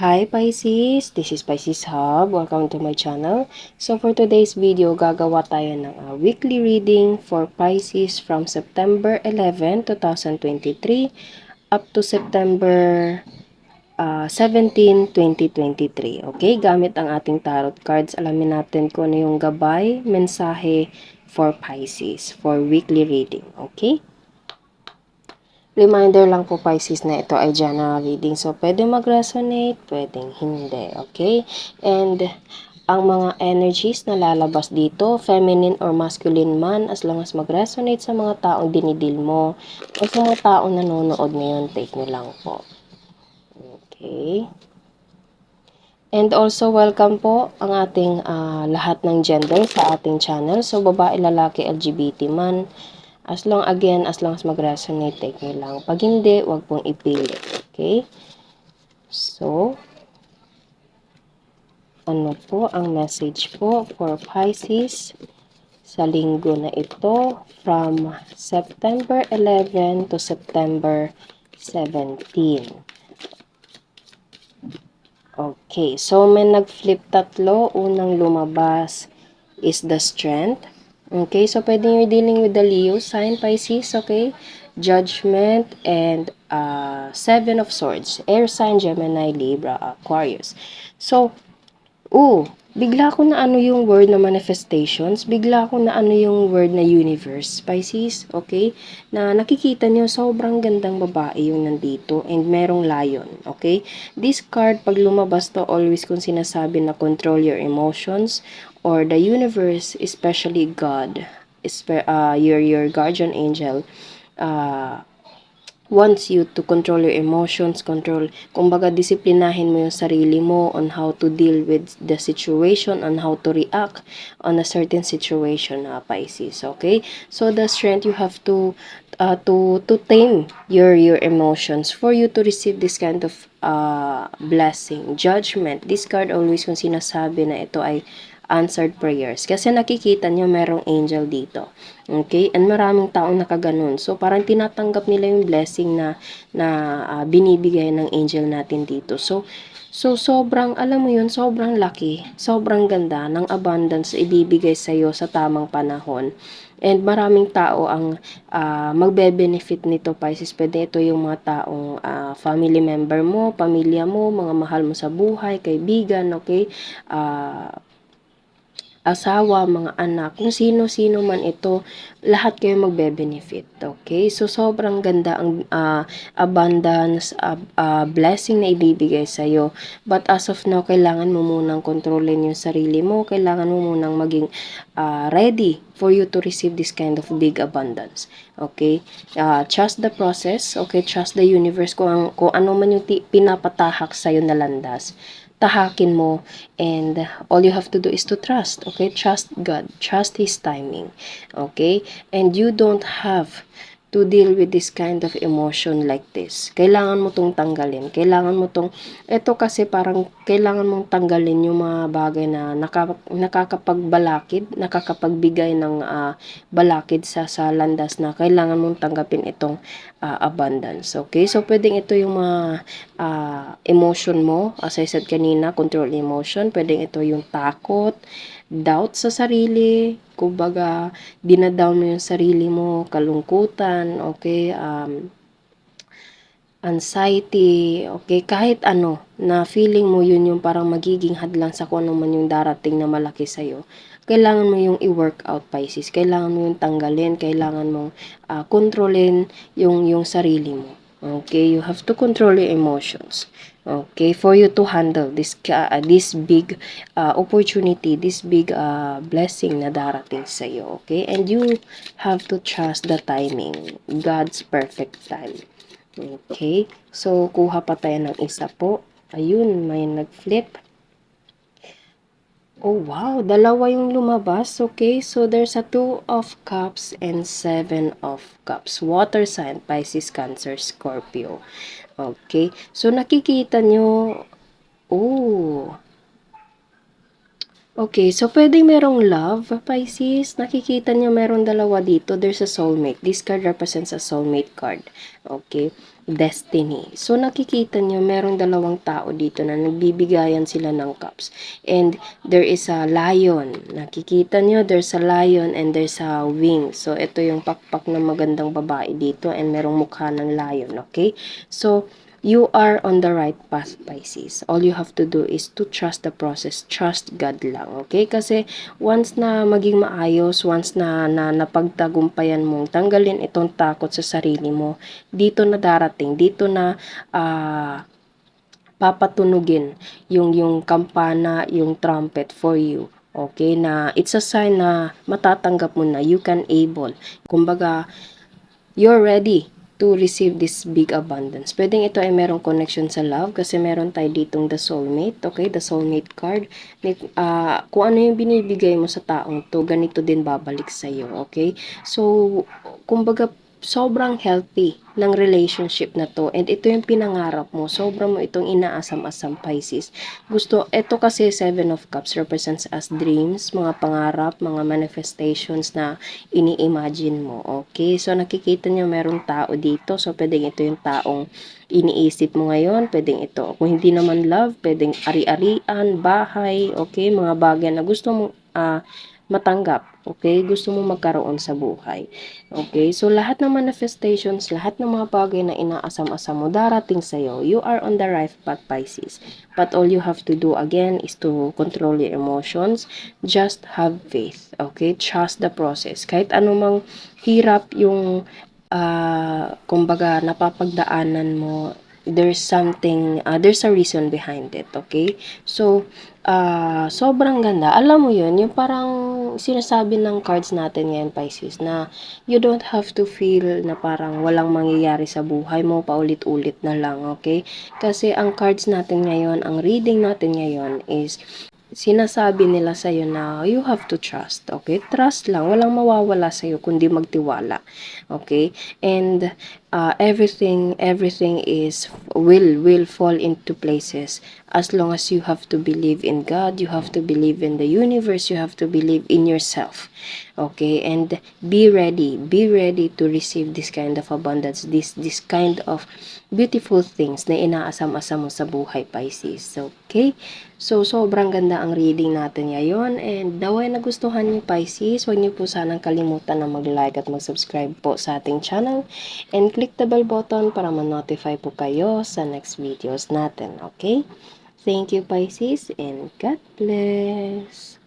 Hi Pisces, this is Pisces Hub. Welcome to my channel. So for today's video, gagawa tayo ng weekly reading for Pisces from September 11, 2023 up to September 17, 2023. Okay, gamit ang ating tarot cards, alamin natin kung ano yung gabay, mensahe for Pisces for weekly reading. Okay? Reminder lang po Pisces na ito ay general reading. So, pwede mag-resonate, pwedeng hindi. Okay? And, ang mga energies na lalabas dito, feminine or masculine man, as long as mag-resonate sa mga taong dinidil mo, o sa mga taong nanonood ngayon, take nyo lang po. Okay? And also, welcome po ang ating lahat ng gender sa ating channel. So, babae, lalaki, LGBT man, as long as mag-resonate, take nyo lang. Pag hindi, wag pong ipilit. Okay? So, ano po ang message po for Pisces sa linggo na ito from September 11 to September 17. Okay, so may nag-flip tatlo. Unang lumabas is the Strength. Okay, so pwede you're dealing with the Leo sign, Pisces, okay? Judgment and Seven of Swords. Air sign, Gemini, Libra, Aquarius. So, bigla ko na ano yung word na manifestations, bigla ko na ano yung word na universe, Pisces, okay? Na nakikita niyo sobrang gandang babae yung nandito and merong lion, okay? This card, pag lumabas to, always kung sinasabi na control your emotions or the universe, especially God, your guardian angel, wants you to control your emotions, kumbaga disiplinahin mo yung sarili mo on how to deal with the situation, on how to react on a certain situation, Pisces, okay? So the strength you have to tame your emotions for you to receive this kind of blessing. Judgment, this card always kung sinasabi na ito ay answered prayers. Kasi nakikita nyo merong angel dito. Okay? And maraming taong nakaganon. So, parang tinatanggap nila yung blessing na binibigay ng angel natin dito. So, sobrang, alam mo yun, sobrang laki, sobrang ganda ng abundance ibibigay sa'yo sa tamang panahon. And maraming tao ang magbe-benefit nito, Pisces. Pwede ito yung mga taong family member mo, pamilya mo, mga mahal mo sa buhay, kaibigan, okay? Asawa, mga anak, kung sino-sino man ito, lahat kayo magbe-benefit. Okay? So, sobrang ganda ang abundance, blessing na ibibigay sa'yo. But as of now, kailangan mo munang kontrolin yung sarili mo. Kailangan mo munang maging ready for you to receive this kind of big abundance. Okay? Trust the process. Okay? Trust the universe. Kung ano man yung pinapatahak sa'yo na landas, tahakin mo, and all you have to do is to trust, okay? Trust God, trust His timing, okay? And you don't have to deal with this kind of emotion like this. Kailangan mo tong tanggalin. Kailangan mo tong, ito kasi parang kailangan mong tanggalin yung mga bagay na nakakapagbalakid, nakakapagbigay ng balakid sa landas na kailangan mong tanggapin itong abundance. Okay? So, pwedeng ito yung mga emotion mo. As I said kanina, control emotion. Pwedeng ito yung takot, doubt sa sarili, kumbaga, dinadown mo yung sarili mo, kalungkutan, okay, anxiety, okay, kahit ano, na feeling mo yun yung parang magiging hadlang sa kung ano man yung darating na malaki sa'yo, kailangan mo yung i-work out, Pisces. Kailangan mo yung tanggalin, kailangan mong kontrolin yung sarili mo. Okay, you have to control your emotions. Okay, for you to handle this big opportunity, this big blessing na darating sa iyo. Okay, and you have to trust the timing, God's perfect time. Okay, so kuha pa tayo ng isa po. Ayun, may nag-flip. Oh, wow. Dalawa yung lumabas. Okay, so there's a 2 of Cups and 7 of Cups. Water sign, Pisces, Cancer, Scorpio. Okay, so nakikita nyo, oh, Okay, so puwedeng merong love, Pisces. Nakikita niyo merong dalawa dito, there's a soulmate. This card represents a soulmate card, okay, destiny. So nakikita niyo merong dalawang tao dito na nagbibigayan sila ng cups and there is a lion. Nakikita niyo there's a lion and there's a wing. So ito yung pakpak ng magandang babae dito and merong mukha ng lion, okay? So you are on the right path, Pisces. All you have to do is to trust the process. Trust God lang, okay? Kasi once na maging maayos, once na napagtagumpayan mong tanggalin itong takot sa sarili mo, dito na darating, dito na papatunugin yung kampana, yung trumpet for you. Okay, na it's a sign na matatanggap mo na you can able. Kumbaga, you're ready to receive this big abundance. Pwedeng ito ay merong connection sa love kasi meron tayo ditong the soulmate, okay? The soulmate card. Kung ano yung binibigay mo sa taong to, ganito din babalik sa'yo, okay? So, kumbaga, sobrang healthy ng relationship na to and ito yung pinangarap mo, sobrang mo itong inaasam-asam, Pisces. Ito kasi 7 of Cups represents as dreams, mga pangarap, mga manifestations na ini-imagine mo, okay? So, nakikita niyo merong tao dito, so pwedeng ito yung taong iniisip mo ngayon, pwedeng ito. Kung hindi naman love, pwedeng ari-arian, bahay, okay? Mga bagay na gusto mo matanggap, okay? Gusto mo magkaroon sa buhay. Okay? So, lahat ng manifestations, lahat ng mga bagay na inaasam-asam mo darating sa'yo, you are on the right path, Pisces. But all you have to do again is to control your emotions. Just have faith. Okay? Trust the process. Kahit anumang hirap yung kumbaga napapagdaanan mo, there's a reason behind it, okay? So, sobrang ganda. Alam mo yun, yung parang sinasabi ng cards natin ngayon, Pisces, na you don't have to feel na parang walang mangyayari sa buhay mo, paulit-ulit na lang, okay? Kasi ang cards natin ngayon, ang reading natin ngayon is sinasabi nila sa'yo na you have to trust, okay? Trust lang, walang mawawala sa'yo kundi magtiwala, okay? And everything is will fall into places as long as you have to believe in God, you have to believe in the universe, you have to believe in yourself, okay? And be ready to receive this kind of abundance, this kind of beautiful things na inaasam-asam mo sa buhay, Pisces, okay? So, sobrang ganda ang reading natin ngayon and naway nagustuhan niyo, Pisces, huwag niyo po sanang kalimutan na mag-like at mag-subscribe po sa ating channel and click the bell button para ma-notify po kayo sa next videos natin, okay? Thank you, Pisces, and God bless!